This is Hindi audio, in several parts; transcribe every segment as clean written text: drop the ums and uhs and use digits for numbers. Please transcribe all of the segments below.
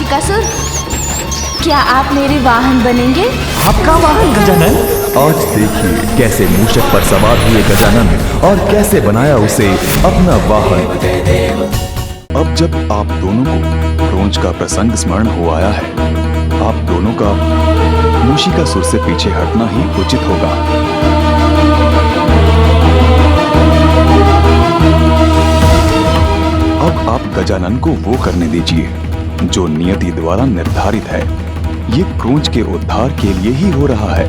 मूषिकासुर, क्या आप मेरे वाहन बनेंगे? आपका वाहन गजानन? आज देखिए कैसे मूषक पर सवार हुए गजानन और कैसे बनाया उसे अपना वाहन। अब जब आप दोनों को क्रोंच का प्रसंग स्मरण हो आया है, आप दोनों का मूषिकासुर से पीछे हटना ही उचित होगा। अब आप गजानन को वो करने दीजिए जो नियति द्वारा निर्धारित है। ये क्रोंच के उद्धार के लिए ही हो रहा है।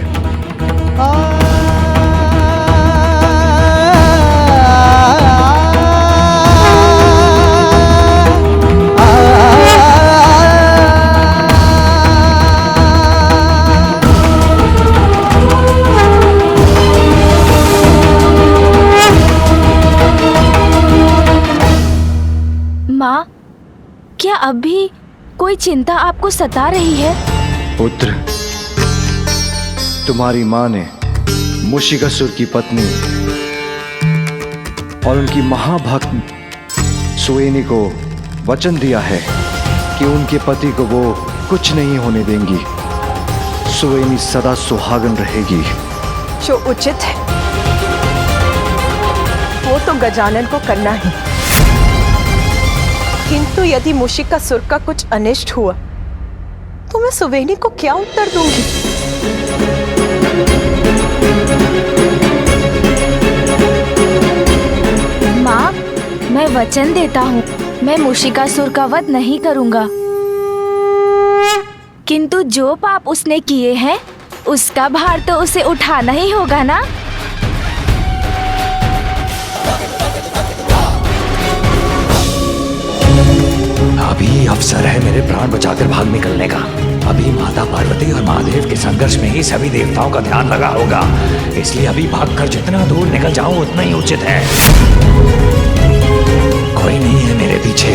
माँ, क्या अब भी कोई चिंता आपको सता रही है? पुत्र, तुम्हारी माँ ने मूषिकासुर की पत्नी और उनकी महाभक्त सुवेनी को वचन दिया है कि उनके पति को वो कुछ नहीं होने देंगी। सुवेनी सदा सुहागन रहेगी। जो उचित है वो तो गजानन को करना ही, किंतु यदि मूषिकासुर का कुछ अनिष्ट हुआ तो मैं सुवेनी को क्या उत्तर दूंगी? माँ, मैं वचन देता हूँ, मैं मूषिकासुर का वध नहीं करूँगा। किंतु जो पाप उसने किए हैं उसका भार तो उसे उठाना ही होगा ना। अभी अवसर है मेरे प्राण बचाकर भाग निकलने का। अभी माता पार्वती और महादेव के संघर्ष में ही सभी देवताओं का ध्यान लगा होगा, इसलिए अभी भागकर जितना दूर निकल जाऊं उतना ही उचित है। कोई नहीं है मेरे पीछे,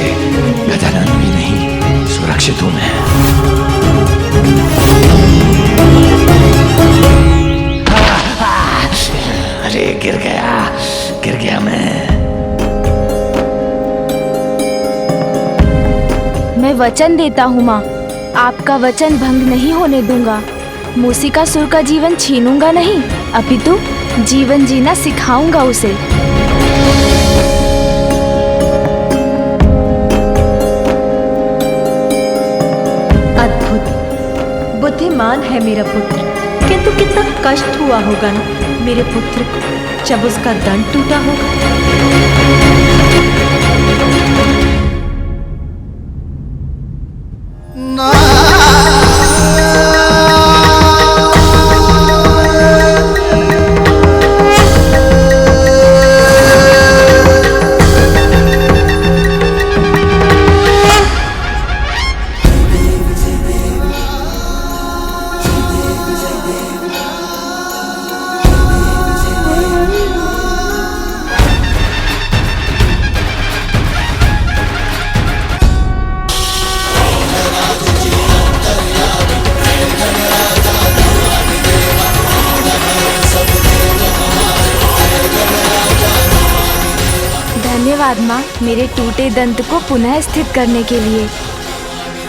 गजानन भी नहीं, सुरक्षित हूं मैं। अरे गिर गया मैं वचन देता हूँ माँ, आपका वचन भंग नहीं होने दूंगा। मूषिकासुर का जीवन छीनूंगा नहीं, अपितु जीवन जीना सिखाऊंगा उसे। अद्भुत बुद्धिमान है मेरा पुत्र, किंतु कितना कष्ट हुआ होगा ना मेरे पुत्र को जब उसका दंड टूटा होगा। धन्यवाद माँ, मेरे टूटे दंत को पुनः स्थित करने के लिए।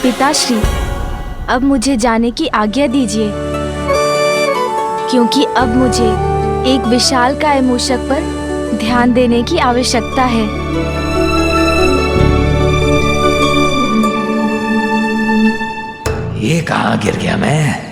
पिताश्री, अब मुझे जाने की आज्ञा दीजिए, क्योंकि अब मुझे एक विशालकाय मूषक पर ध्यान देने की आवश्यकता है। ये कहाँ गिर गया मैं?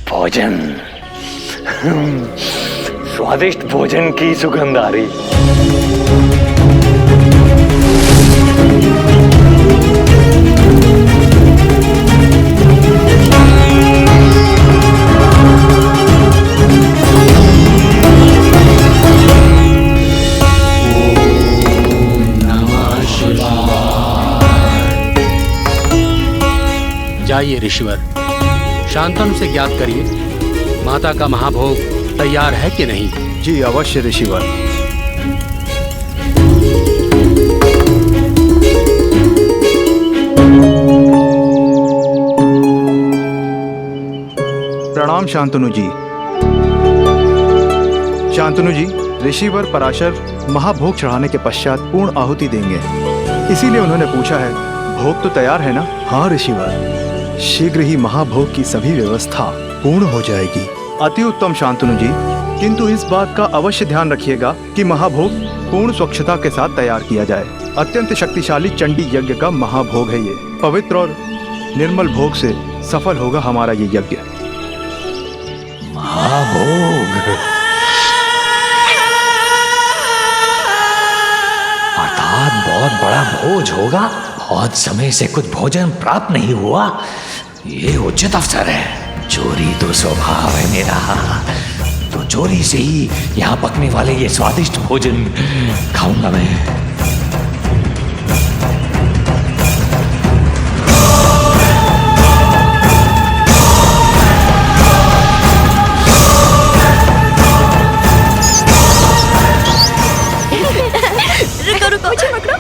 भोजन, स्वादिष्ट भोजन की सुगंध आ रही। जाइए ऋषिवर, शांतनु से ज्ञात करिए माता का महाभोग तैयार है कि नहीं। जी अवश्य ऋषिवर। प्रणाम शांतनु जी। शांतनु जी, ऋषिवर पराशर महाभोग चढ़ाने के पश्चात पूर्ण आहुति देंगे, इसीलिए उन्होंने पूछा है भोग तो तैयार है ना। हाँ ऋषिवर, शीघ्र ही महाभोग की सभी व्यवस्था पूर्ण हो जाएगी। अति उत्तम शांतनु जी, किंतु इस बात का अवश्य ध्यान रखिएगा कि महाभोग पूर्ण स्वच्छता के साथ तैयार किया जाए। अत्यंत शक्तिशाली चंडी यज्ञ का महाभोग है ये। पवित्र और निर्मल भोग से सफल होगा हमारा ये यज्ञ। महाभोग अर्थात बहुत बड़ा भोज होगा। बहुत समय से कुछ भोजन प्राप्त नहीं हुआ, ये उचित अवसर है। चोरी तो स्वभाव है मेरा, तो चोरी से ही यहाँ पकने वाले ये स्वादिष्ट भोजन खाऊंगा मैं। रुको रुको, मुझे पकड़ो।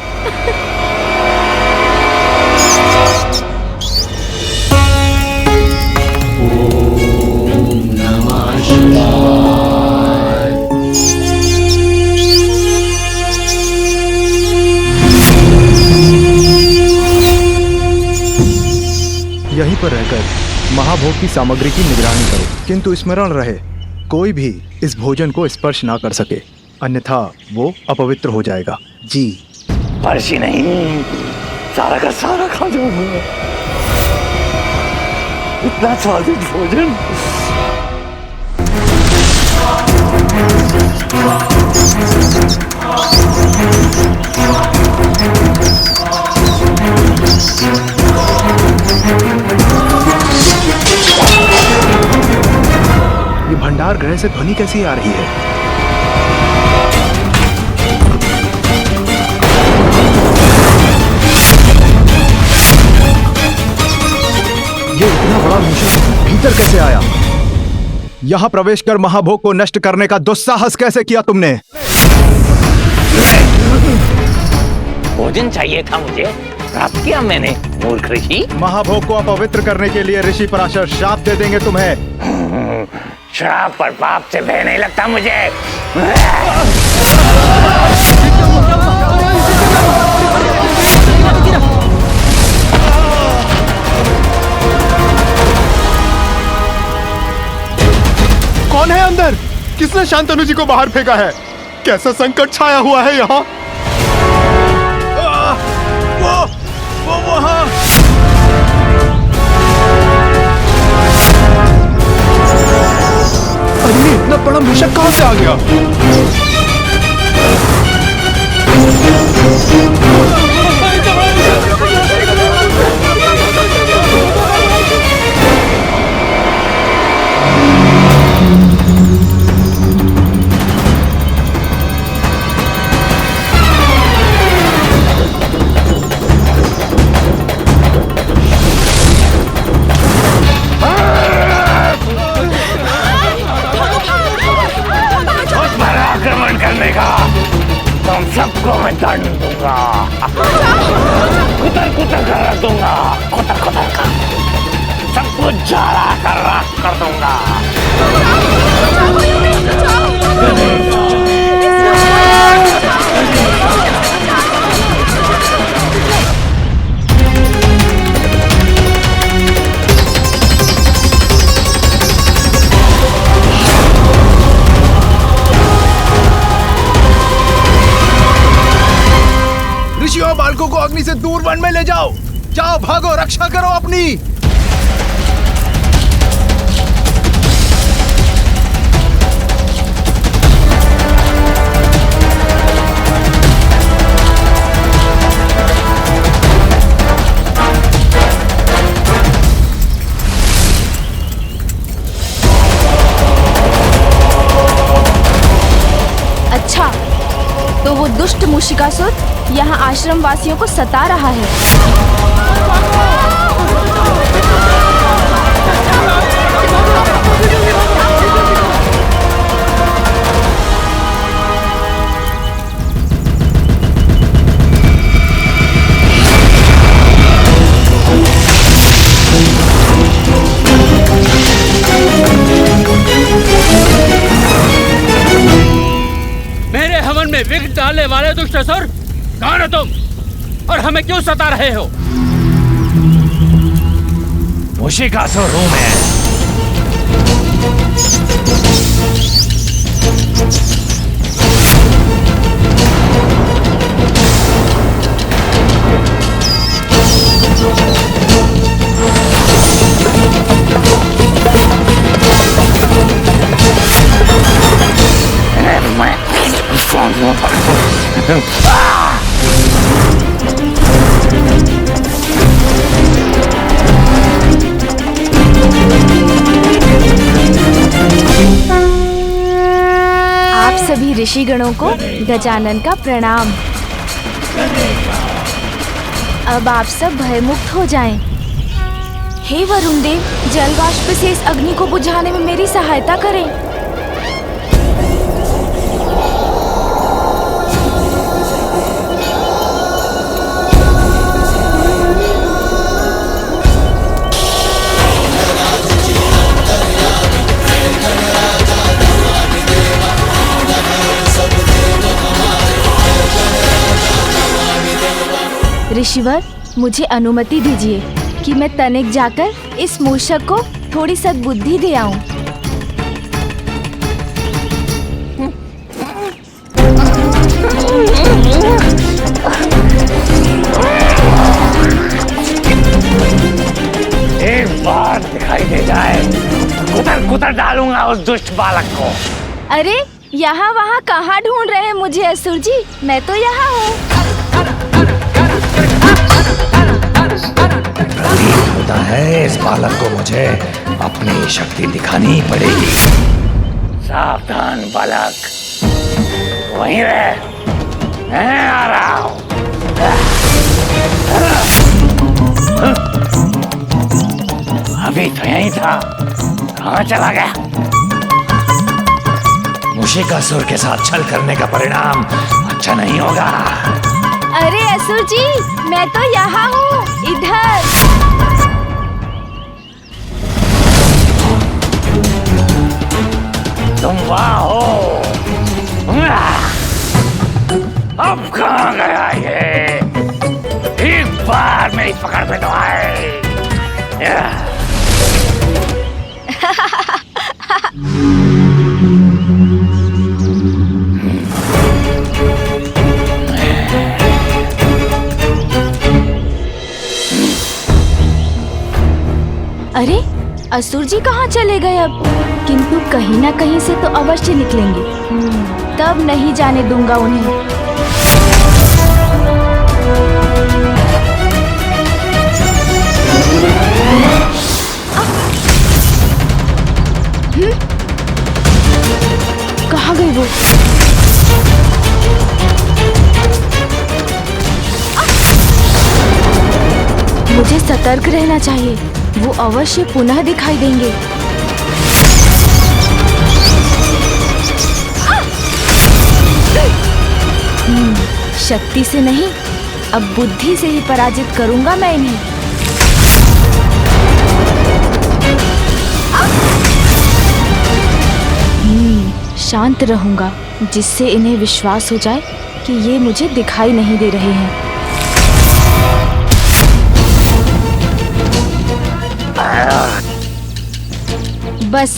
यहीं पर रहकर महाभोग की सामग्री की निगरानी करो, किंतु स्मरण रहे कोई भी इस भोजन को स्पर्श ना कर सके, अन्यथा वो अपवित्र हो जाएगा। जी। स्पर्श ही नहीं, सारा का सारा खा जाऊंगा। इतना स्वादिष्ट भोजन। ये भंडार गृह से ध्वनि कैसी आ रही है? ये इतना बड़ा मूषक भीतर कैसे आया? यहाँ प्रवेश कर महाभोग को नष्ट करने का दुस्साहस कैसे किया तुमने? भोजन चाहिए था मुझे, प्राप्त किया मैंने। मूर्ख ऋषि, महाभोग को अपवित्र करने के लिए ऋषि पराशर श्राप दे देंगे तुम्हें। श्राप पर पाप से भय नहीं लगता मुझे। कौन है अंदर? किसने शांतनु जी को बाहर फेंका है? कैसा संकट छाया हुआ है यहाँ? वो वहाँ। अरे इतना बड़ा मूषक कहाँ से आ गया? तुम सबको मैं दंड दूंगा, कुतर कुतर कर रख दूंगा, कुतर कुतर कर सब कुछ जारा कर रख कर दूंगा। ऋषियों, बालकों को अग्नि से दूर वन में ले जाओ। जाओ, भागो, रक्षा करो अपनी। अच्छा, तो वो दुष्ट मूषिकासुर यहाँ आश्रम वासियों को सता रहा है। दुष्ट असुर, कौन हो तुम और हमें क्यों सता रहे हो? मूषिकासुर हूं मैं। आप सभी ऋषिगणों को गजानन का प्रणाम। अब आप सब भयमुक्त हो जाएं। हे वरुण देव, जलवाष्प से इस अग्नि को बुझाने में मेरी सहायता करें। ऋषिवर, मुझे अनुमति दीजिए कि मैं तनिक जाकर इस मूषक को थोड़ी सद्बुद्धि दे आऊं। एक बार दिखाई दे जाए कुतर कुतर डालूंगा उस दुष्ट बालक को। अरे यहाँ वहाँ कहाँ ढूंढ रहे हैं मुझे असुर जी? मैं तो यहाँ हूँ। प्रतीत होता है इस बालक को मुझे अपनी शक्ति दिखानी पड़ेगी। सावधान बालक, वहीं रह, मैं आ रहा हूँ। अभी तो यहीं था, कहाँ चला गया? मूषिकासुर के साथ छल करने का परिणाम अच्छा नहीं होगा। अरे असुर जी, मैं तो यहाँ हूँ, इधर। तुम वहाँ हो? अब कहाँ गया ये? एक बार मेरी पकड़ में तो आए। अरे असुर जी कहाँ चले गए अब? किंतु कहीं ना कहीं से तो अवश्य निकलेंगे। तब नहीं जाने दूंगा उन्हें। कहाँ गए वो? मुझे सतर्क रहना चाहिए, वो अवश्य पुनः दिखाई देंगे। शक्ति से नहीं, अब बुद्धि से ही पराजित करूंगा मैं इन्हें। शांत रहूंगा, जिससे इन्हें विश्वास हो जाए कि ये मुझे दिखाई नहीं दे रहे हैं। बस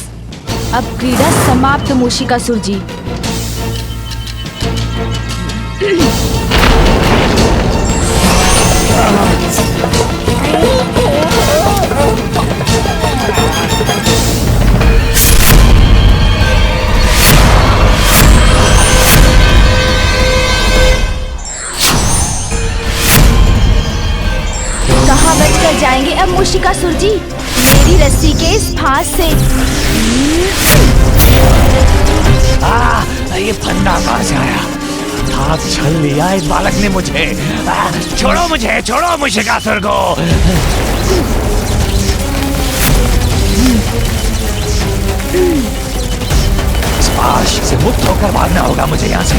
अब क्रीड़ा समाप्त मूषिकासुर जी। कहाँ बचकर जाएंगे अब मूषिकासुर जी मेरी रस्सी के इस फांस से? ये फंदा कहाँ से आया? हाथ छल लिया इस बालक ने मुझे। छोड़ो मुझे, छोड़ो मूषिकासुर को। स्पर्श से मुक्त होकर भागना होगा मुझे यहाँ से।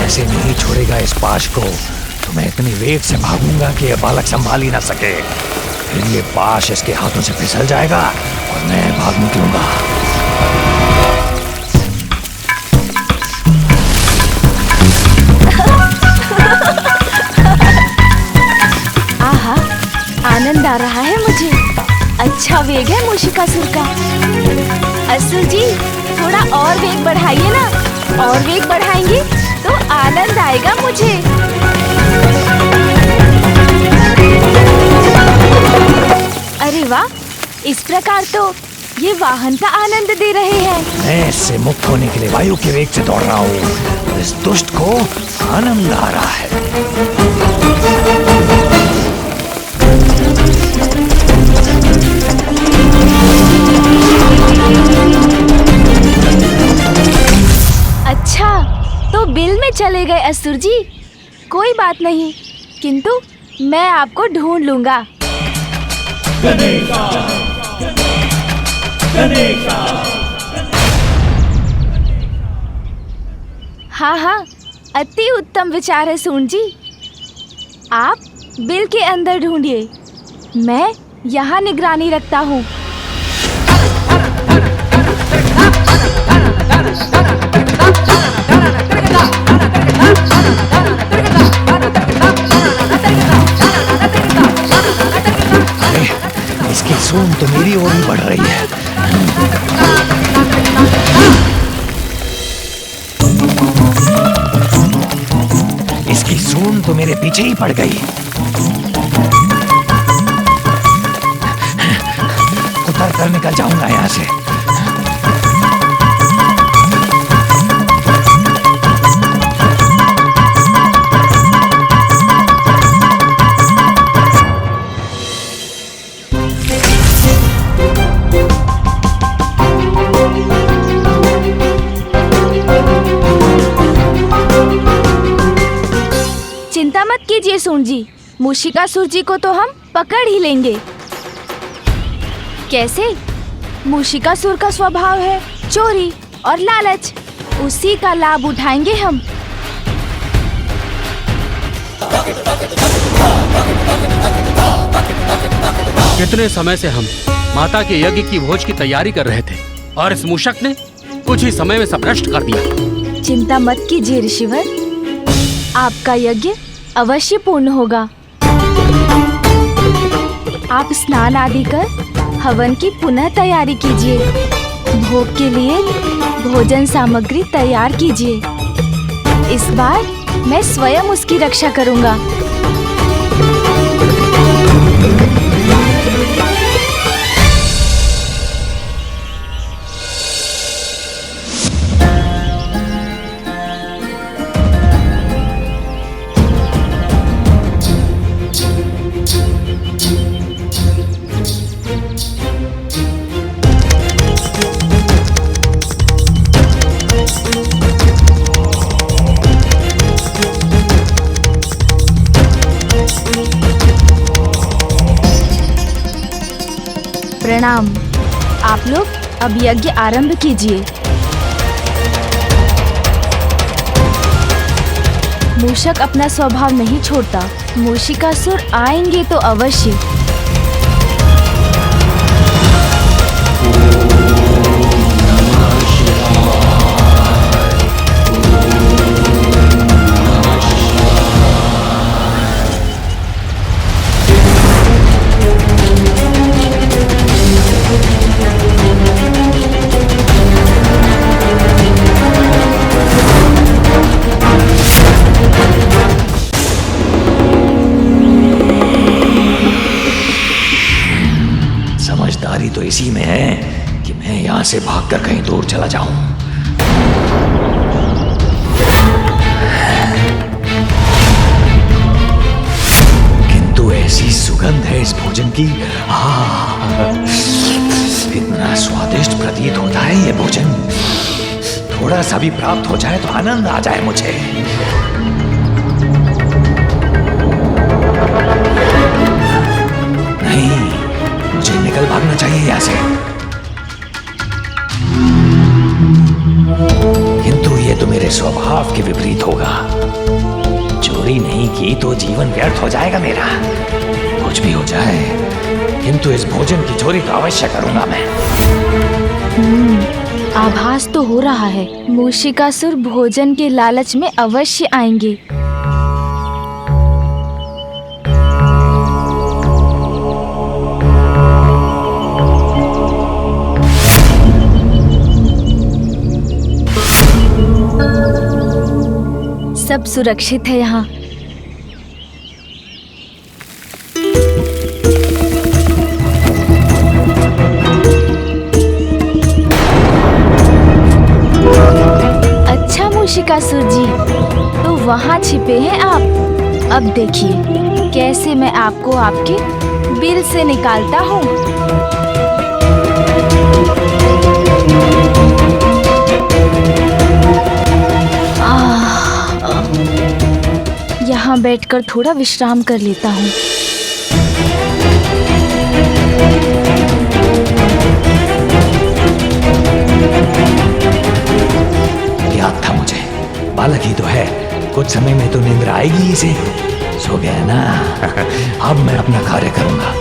ऐसे नहीं छोड़ेगा इस पाश को, तो मैं इतनी वेग से भागूंगा कि यह बालक संभाल ही ना सके। फिर ये पाश इसके हाथों से फिसल जाएगा और मैं भाग निकलूंगा। अच्छा वेग है मूषिकासुर का। असुर जी थोड़ा और वेग बढ़ाइए ना, और वेग बढ़ाएंगे तो आनंद आएगा मुझे। अरे वाह, इस प्रकार तो ये वाहन का आनंद दे रहे हैं। मैं इससे मुक्त होने के लिए वायु के वेग से दौड़ रहा हूँ। इस दुष्ट को आनंद आ रहा है। अच्छा, तो बिल में चले गए असुर जी। कोई बात नहीं, किंतु मैं आपको ढूंढ लूंगा। हाँ हाँ, अति उत्तम विचार है सून जी। आप बिल के अंदर ढूंढिए, मैं यहाँ निगरानी रखता हूँ। इसकी सूंड तो मेरी ओर ही बढ़ रही है। इसकी सूंड तो मेरे पीछे ही पड़ गई। उतर कर निकल जाऊंगा यहाँ से। चिंता मत कीजिए सून जी, मूषिकासुर जी को तो हम पकड़ ही लेंगे। कैसे? मूषिकासुर का स्वभाव है चोरी और लालच, उसी का लाभ उठाएंगे हम। कितने समय से हम माता के यज्ञ की भोज की तैयारी कर रहे थे और इस मूषक ने कुछ ही समय में सब नष्ट कर दिया। चिंता मत कीजिए ऋषिवर, आपका यज्ञ अवश्य पूर्ण होगा। आप स्नान आदि कर हवन की पुनः तैयारी कीजिए। भोग के लिए भोजन सामग्री तैयार कीजिए। इस बार मैं स्वयं उसकी रक्षा करूंगा। प्रणाम। आप लोग अब यज्ञ आरंभ कीजिए। मूषक अपना स्वभाव नहीं छोड़ता, मूषिकासुर आएंगे तो अवश्य। समझदारी तो इसी में है कि मैं यहाँ से भागकर कहीं दूर चला जाऊं। किंतु ऐसी सुगंध है इस भोजन की, इतना स्वादिष्ट प्रतीत होता है ये भोजन। थोड़ा सा भी प्राप्त हो जाए तो आनंद आ जाए मुझे। नहीं, मुझे निकल भागना चाहिए यहाँ से। किंतु ये तो मेरे स्वभाव के विपरीत होगा। चोरी नहीं की तो जीवन व्यर्थ हो जाएगा मेरा। कुछ भी हो जाए, किंतु इस भोजन की चोरी तो अवश्य करूंगा मैं। आभास तो हो रहा है मूषिकासुर भोजन के लालच में अवश्य आएंगे। सब सुरक्षित है यहाँ। अच्छा मूषिकासुर जी, तो वहाँ छिपे हैं आप। अब देखिए कैसे मैं आपको आपके बिल से निकालता हूँ। यहाँ बैठकर थोड़ा विश्राम कर लेता हूँ। याद था मुझे, बालक ही तो है, कुछ समय में तो नींद आएगी इसे। सो गया ना। अब मैं अपना कार्य करूंगा।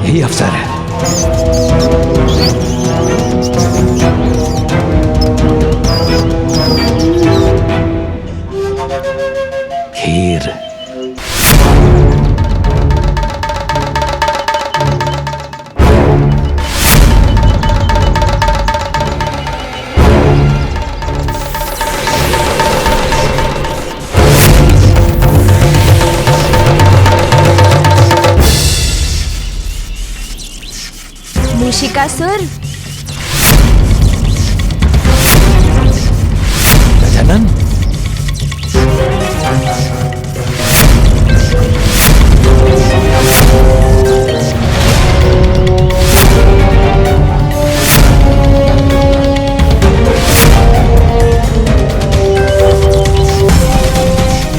यही अवसर है। खीर। मूषिकासुर, गजानन,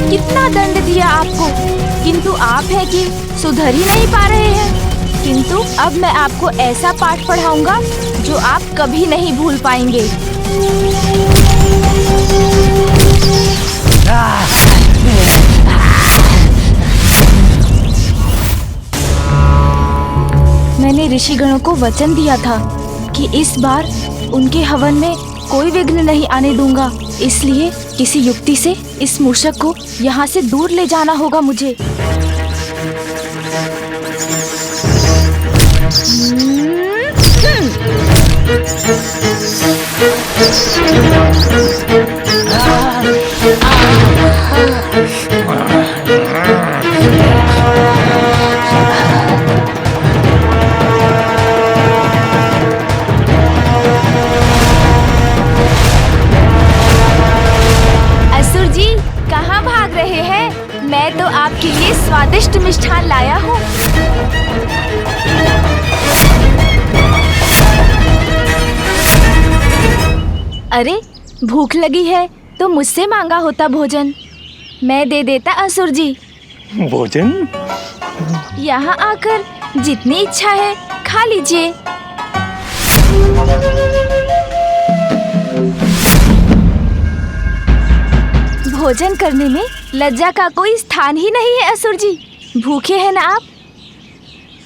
कितना दंड दिया आपको, किंतु आप है कि सुधर ही नहीं पा रहे हैं। किंतु अब मैं आपको ऐसा पाठ पढ़ाऊंगा जो आप कभी नहीं भूल पाएंगे। मैंने ऋषिगणों को वचन दिया था कि इस बार उनके हवन में कोई विघ्न नहीं आने दूंगा, इसलिए किसी युक्ति से इस मूषक को यहाँ से दूर ले जाना होगा मुझे। असुर जी, कहाँ भाग रहे हैं? मैं तो आपके लिए स्वादिष्ट मिष्ठान लाया हूँ। अरे, भूख लगी है तो मुझसे मांगा होता भोजन, मैं दे देता असुर जी। भोजन? यहाँ आकर जितनी इच्छा है खा लीजिए। भोजन करने में लज्जा का कोई स्थान ही नहीं है असुर जी। भूखे हैं ना आप?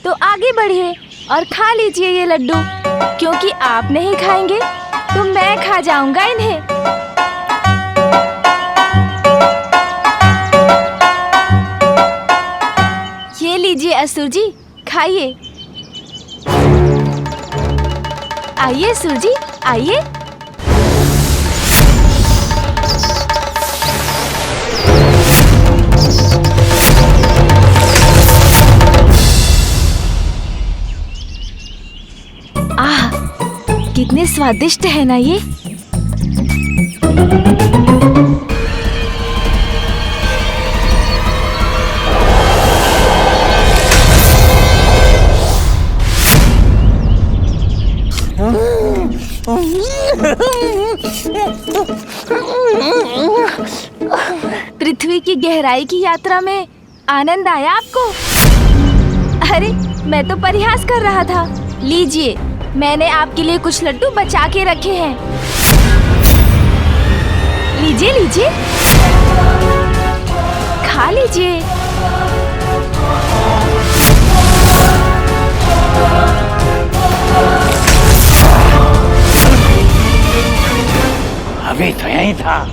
तो आगे बढ़िए और खा लीजिए ये लड्डू, क्योंकि आप नहीं खाएंगे तो मैं खा जाऊंगा इन्हें। ये लीजिए असुर जी, खाइए। आइए असुर जी, आइए। आह, कितने स्वादिष्ट है ना ये। पृथ्वी की गहराई की यात्रा में आनंद आया आपको? अरे मैं तो परिहास कर रहा था। लीजिए, मैंने आपके लिए कुछ लड्डू बचा के रखे हैं। लीजिए लीजिए, खा लीजिए। अभी तो यहीं था,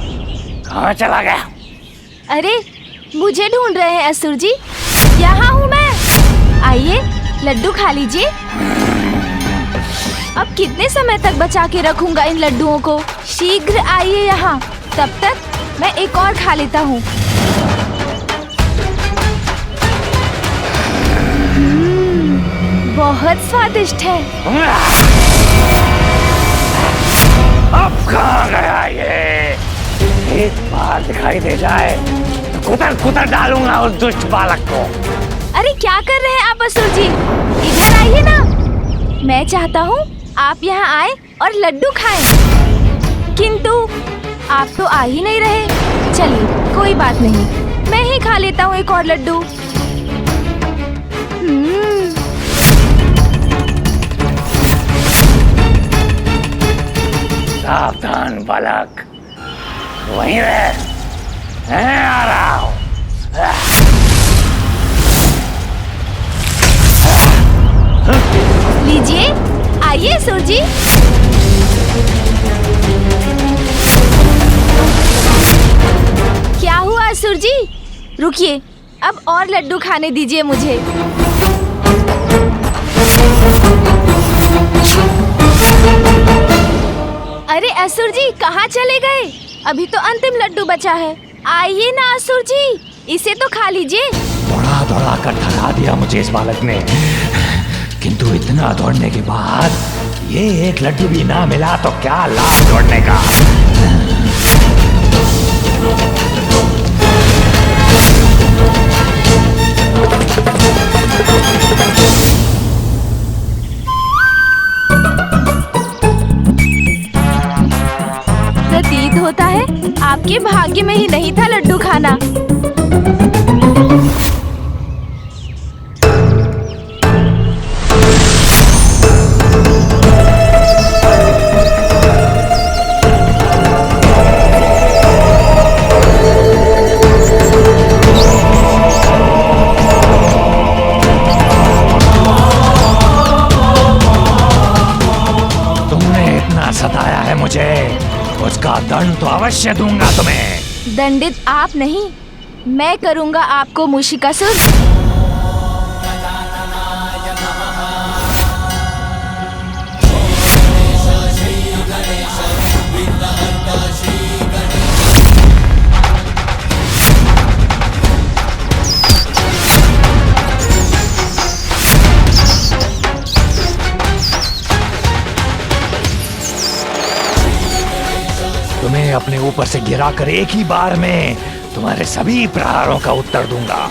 कहाँ चला गया? अरे मुझे ढूंढ रहे हैं असुर जी? यहाँ हूँ मैं। आइए लड्डू खा लीजिए। अब कितने समय तक बचा के रखूंगा इन लड्डुओं को? शीघ्र आइए यहाँ, तब तक मैं एक और खा लेता हूँ। बहुत स्वादिष्ट है। अब कहाँ गया ये? एक बार दिखाई दे जाए तो कुतर कुतर डालूंगा उस दुष्ट बालक को। अरे क्या कर रहे हैं आप असुर जी? इधर आइए ना। मैं चाहता हूँ आप यहाँ आए और लड्डू खाएं। किंतु आप तो आ ही नहीं रहे। चलिए कोई बात नहीं, मैं ही खा लेता हूँ एक और लड्डू। सावधान बालक, वहीं रह, मैं आ रहा हूँ। लीजिए, आइए असुर जी। क्या हुआ असुर जी? रुकिए, अब और लड्डू खाने दीजिए मुझे। अरे असुर जी कहाँ चले गए? अभी तो अंतिम लड्डू बचा है। आइए ना असुर जी, इसे तो खा लीजिए। दौड़ा दौड़ा कर थका दिया मुझे इस बालक ने, किंतु इतना दौड़ने के बाद ये एक लड्डू भी ना मिला तो क्या लाभ दौड़ने का। प्रतीत होता है आपके भाग्य में ही नहीं था लड्डू खाना। तुमने इतना सताया है मुझे, उसका दंड तो अवश्य दूंगा तुम्हें। दंडित आप नहीं, मैं करूंगा आपको मूषिकासुर। तुम्हें अपने ऊपर से गिराकर एक ही बार में तुम्हारे सभी प्रहारों का उत्तर दूंगा।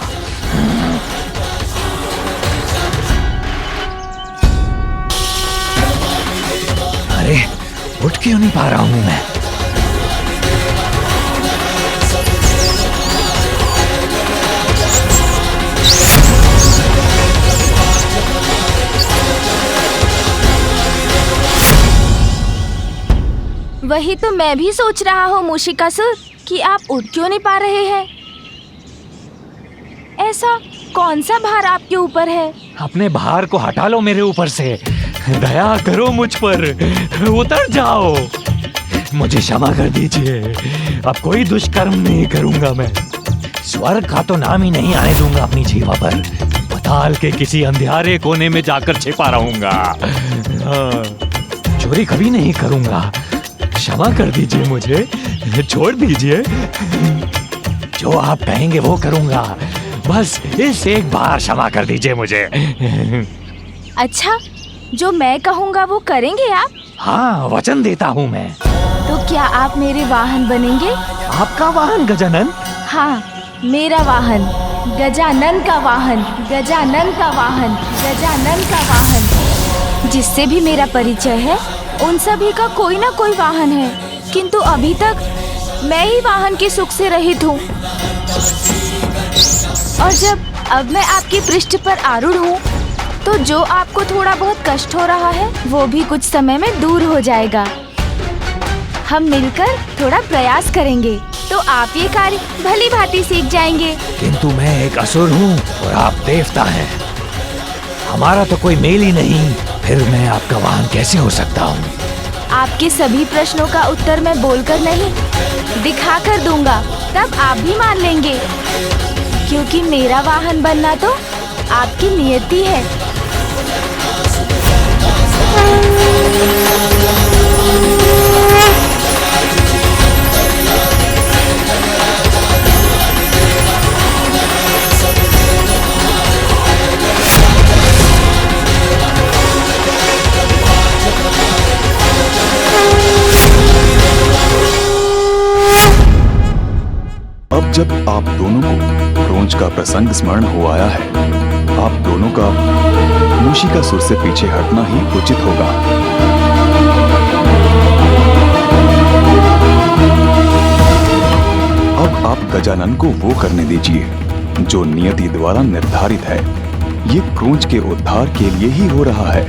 अरे उठ क्यों नहीं पा रहा हूं मैं? वही तो मैं भी सोच रहा हूँ मूषिकासुर कि आप उठ क्यों नहीं पा रहे हैं। ऐसा कौन सा भार आपके ऊपर है? अपने भार को हटा लो मेरे ऊपर से, दया करो मुझ पर, उतर जाओ। मुझे क्षमा कर दीजिए, अब कोई दुष्कर्म नहीं करूंगा मैं। स्वर्ग का तो नाम ही नहीं आने दूंगा अपनी जीवा पर, पाताल के किसी अंधियारे कोने में जाकर छिपा रहूंगा। चोरी कभी नहीं करूंगा, क्षमा कर दीजिए मुझे, छोड़ दीजिए। जो आप कहेंगे वो करूंगा, बस इस एक बार क्षमा कर दीजिए मुझे। अच्छा, जो मैं कहूँगा वो करेंगे आप? हाँ, वचन देता हूँ मैं। तो क्या आप मेरे वाहन बनेंगे? आपका वाहन गजानन? हाँ, मेरा वाहन, गजानन का वाहन, गजानन का वाहन, गजानन का वाहन। जिससे भी मेरा परिचय है उन सभी का कोई ना कोई वाहन है, किंतु अभी तक मैं ही वाहन के सुख से रहित हूँ। और जब अब मैं आपकी पृष्ठ पर आरूढ़ हूँ, तो जो आपको थोड़ा बहुत कष्ट हो रहा है वो भी कुछ समय में दूर हो जाएगा। हम मिलकर थोड़ा प्रयास करेंगे तो आप ये कार्य भली भांति सीख जाएंगे। किंतु मैं एक असुर हूँ और आप देवता हैं। हमारा तो कोई मेल ही नहीं, फिर मैं आपका वाहन कैसे हो सकता हूँ? आपके सभी प्रश्नों का उत्तर मैं बोलकर नहीं, दिखा कर दूंगा, तब आप भी मान लेंगे। क्योंकि मेरा वाहन बनना तो आपकी नियति है। अब जब आप दोनों को क्रोंच का प्रसंग स्मरण हो आया है, आप दोनों का मूषिकासुर से पीछे हटना ही उचित होगा। अब आप गजानन को वो करने दीजिए जो नियति द्वारा निर्धारित है। ये क्रोंच के उद्धार के लिए ही हो रहा है।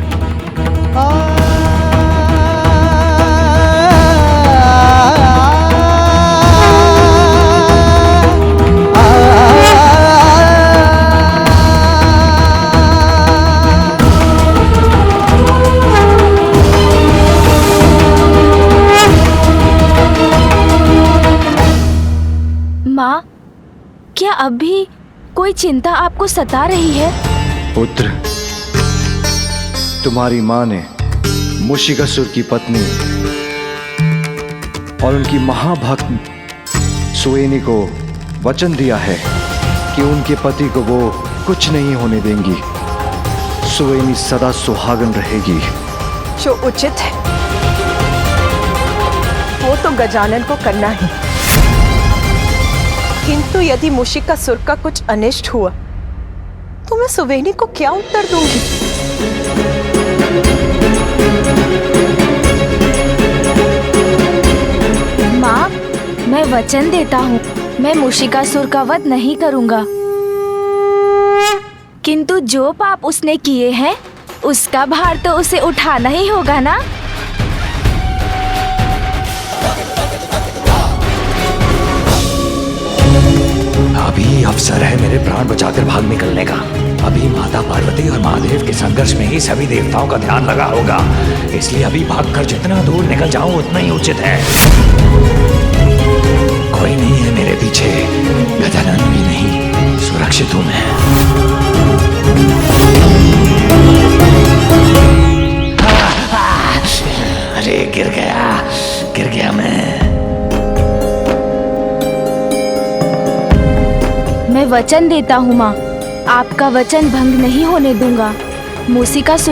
माँ, क्या अब भी कोई चिंता आपको सता रही है? पुत्र, तुम्हारी माँ ने मूषिकासुर की पत्नी और उनकी महाभक्त सुवेनी को वचन दिया है कि उनके पति को वो कुछ नहीं होने देंगी। सुवेनी सदा सुहागन रहेगी। जो उचित है वो तो गजानन को करना ही। किंतु यदि मूषिकासुर का कुछ अनिष्ट हुआ तो मैं सुवेनी को क्या उत्तर दूंगी? माँ, मैं वचन देता हूँ, मैं मूषिकासुर का वध नहीं करूँगा। किंतु जो पाप उसने किए हैं उसका भार तो उसे उठाना ही होगा ना। अभी अवसर है मेरे प्राण बचाकर भाग निकलने का। अभी माता पार्वती और महादेव के संघर्ष में ही सभी देवताओं का ध्यान लगा होगा, इसलिए अभी भागकर जितना दूर निकल जाऊं उतना ही उचित है। कोई नहीं है मेरे पीछे, गजानन भी नहीं, सुरक्षित हूं मैं। अरे गिर गया मैं वचन देता हूँ माँ, आपका वचन भंग नहीं होने दूंगा। मूषिकासुर